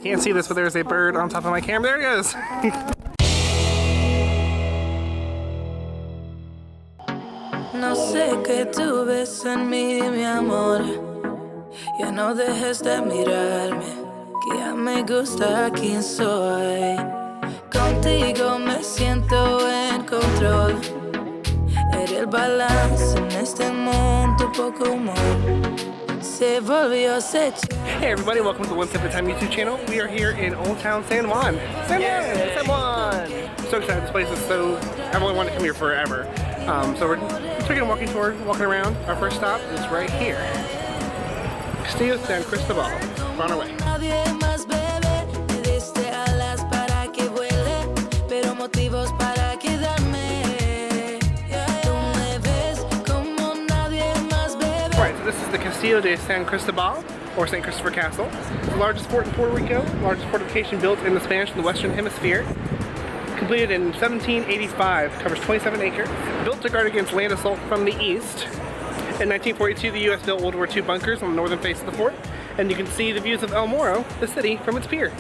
Can't see this, but there's a bird on top of my camera. There he is. No sé qué tú ves en mí, mi amor. Ya no dejes de mirarme, que ya me gusta quién soy. Contigo me siento en control. Eres el balance en este mundo, poco humor. Se volvió Hey everybody, welcome to the One Step at a Time YouTube channel. We are here in Old Town San Juan. San Juan! So excited, this place is so... I've only wanted to come here forever. So we're taking a walking tour, walking around. Our first stop is right here. Castillo de San Cristobal. We're on our way. Alright, so this is the Castillo de San Cristobal, or St. Christopher Castle. It's the largest fort in Puerto Rico, largest fortification built in the Spanish in the Western Hemisphere. Completed in 1785, covers 27 acres. Built to guard against land assault from the east. In 1942, the U.S. built World War II bunkers on the northern face of the fort, and you can see the views of El Morro, the city, from its pier.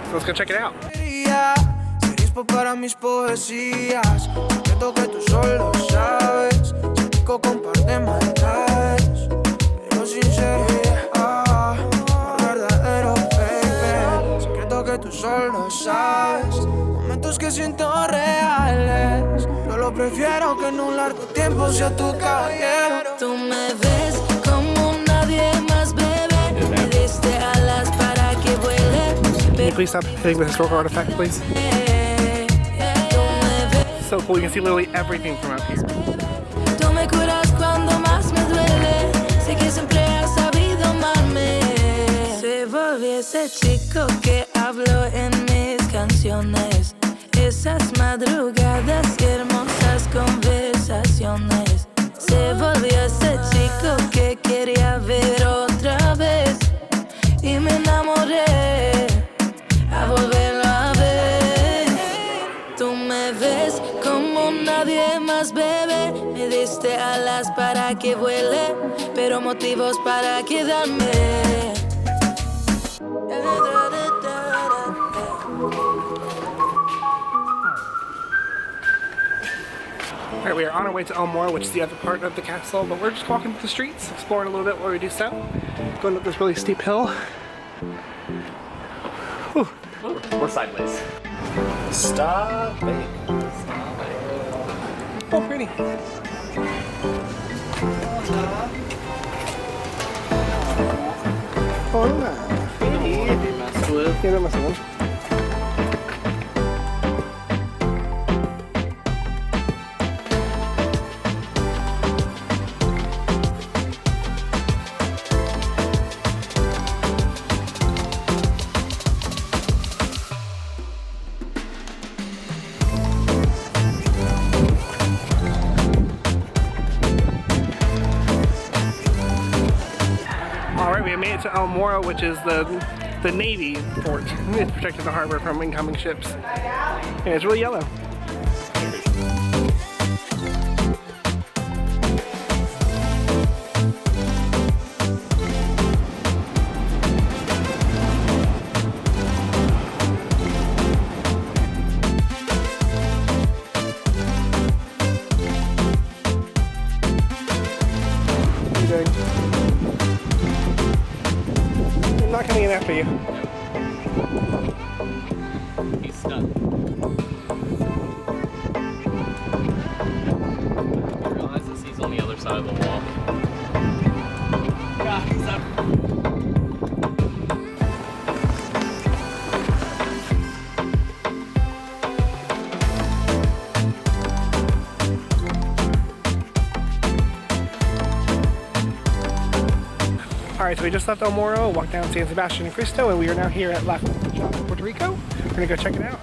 So let's go check it out. Momentos que siento reales. Yo lo prefiero que en un largo tiempo sea tu caballero. Tú me ves como nadie más, bebé. Me diste alas para que vuele. Can you please stop hitting the historical artifact, please? So cool, you can see literally everything from up here. Tú me curas cuando más me duele. Sé que siempre has sabido amarme. Se volvió ese chico que habló en mis canciones. Esas madrugadas y hermosas conversaciones. Se volvió ese chico que quería ver otra vez. Y me enamoré a volverlo a ver. Tú me ves como nadie más, bebé. Me diste alas para que vuele, pero motivos para quedarme. Alright, we are on our way to El Morro, which is the other part of the castle, but we're just walking through the streets, exploring a little bit while we do so. Going up this really steep hill. Whew. We're sideways. Stop it. Stop it. Oh, pretty. Hola. Yeah, that's one. Alright, we have made it to El Morro, which is the Navy fort. It's protecting the harbor from incoming ships. And it's really yellow. What are you doing? I'm not coming in after you. He's stuck. He realizes he's on the other side of the wall. God, he's up. Alright, so we just left El Morro, walked down San Sebastian and Cristo, and we are now here at La Puerto Rico. We're gonna go check it out.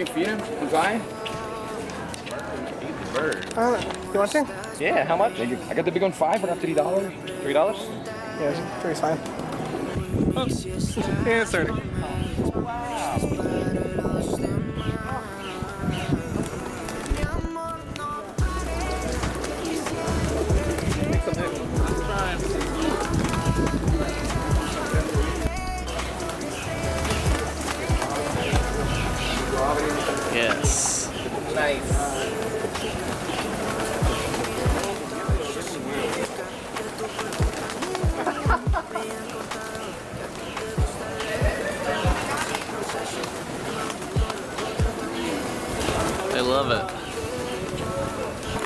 you feed him? He's fine? Feed the bird. You want to? Yeah, how much? Thank you. I got the big one $5. I got $3. $3? Yeah, three's fine. Oh. Yeah, it's 30. Yes. Nice. I love it.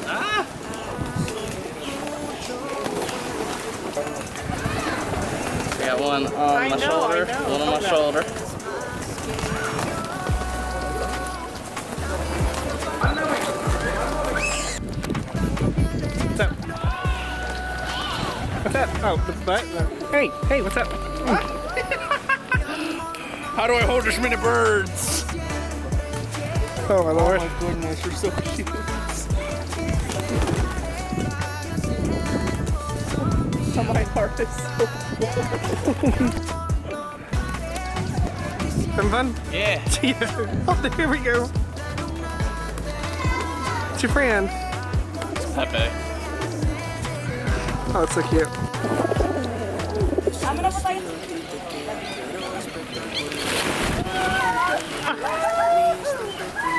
Ah! I got one on my shoulder, one on my shoulder. What's up? What's up? Oh, the butt? Hey, hey, what's up? How do I hold this many birds? Oh my lord. Oh my goodness, you're so cute. My heart is so Having fun? Yeah. Yeah. Oh, there we go. It's your friend. Pepe. Oh, that's so cute.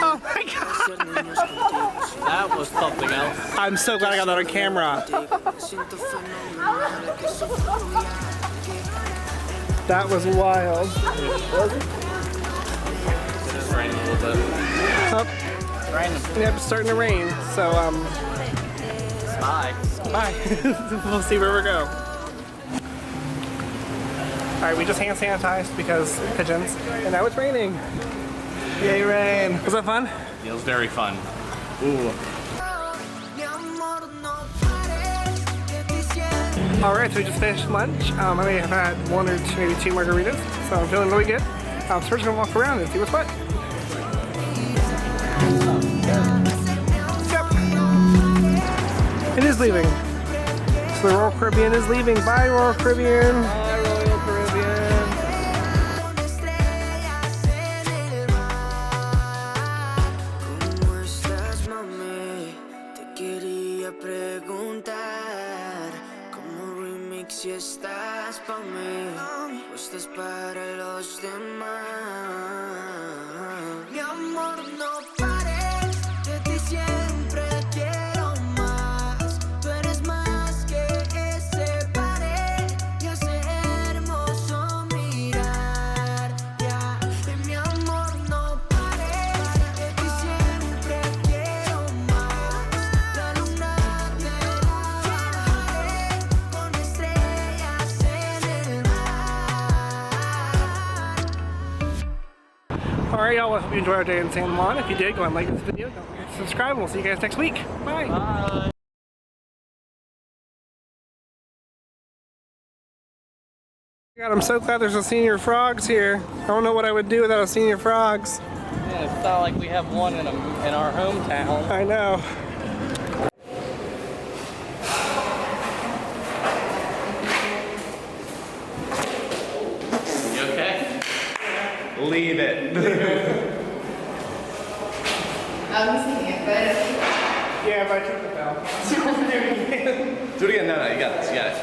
Oh my god. That was something else. I'm so glad I got that on camera. That was wild. It's raining a little bit. Oh, It's raining. yep, it's starting to rain. So, Bye. bye. We'll see where we go. Alright, we just hand sanitized because pigeons, and now it's raining. Yay, rain. Was that fun? Feels very fun. Ooh. Alright, so we just finished lunch. I may have had one or two, maybe two margaritas, so I'm feeling really good. So we're just gonna walk around and see what's what. Yep. It is leaving. So the Royal Caribbean is leaving. Bye, Royal Caribbean. Bye, Royal Caribbean. ¿Cómo estás, mami? Te quería preguntar ¿cómo remix si estás pa' mí o estás para los demás? Mi amor, no pares, de ti siempre quiero más. Tú eres más que ese pared y ese hermoso mirar. Ya, mi amor, no pares, de ti siempre quiero más. La luna te llevaré con estrellas en el mar. Alright, y'all. I hope you enjoyed our day in San Juan. If you did, go ahead and like this video. Don't forget to subscribe, and we'll see you guys next week. Bye. Bye. God, I'm so glad there's a senior frogs here. I don't know what I would do without a senior frogs. Yeah, it's not like we have one in our hometown. I know. You okay? Leave it. Yeah, but I took the bell. Do it again. No, you got this. You got it.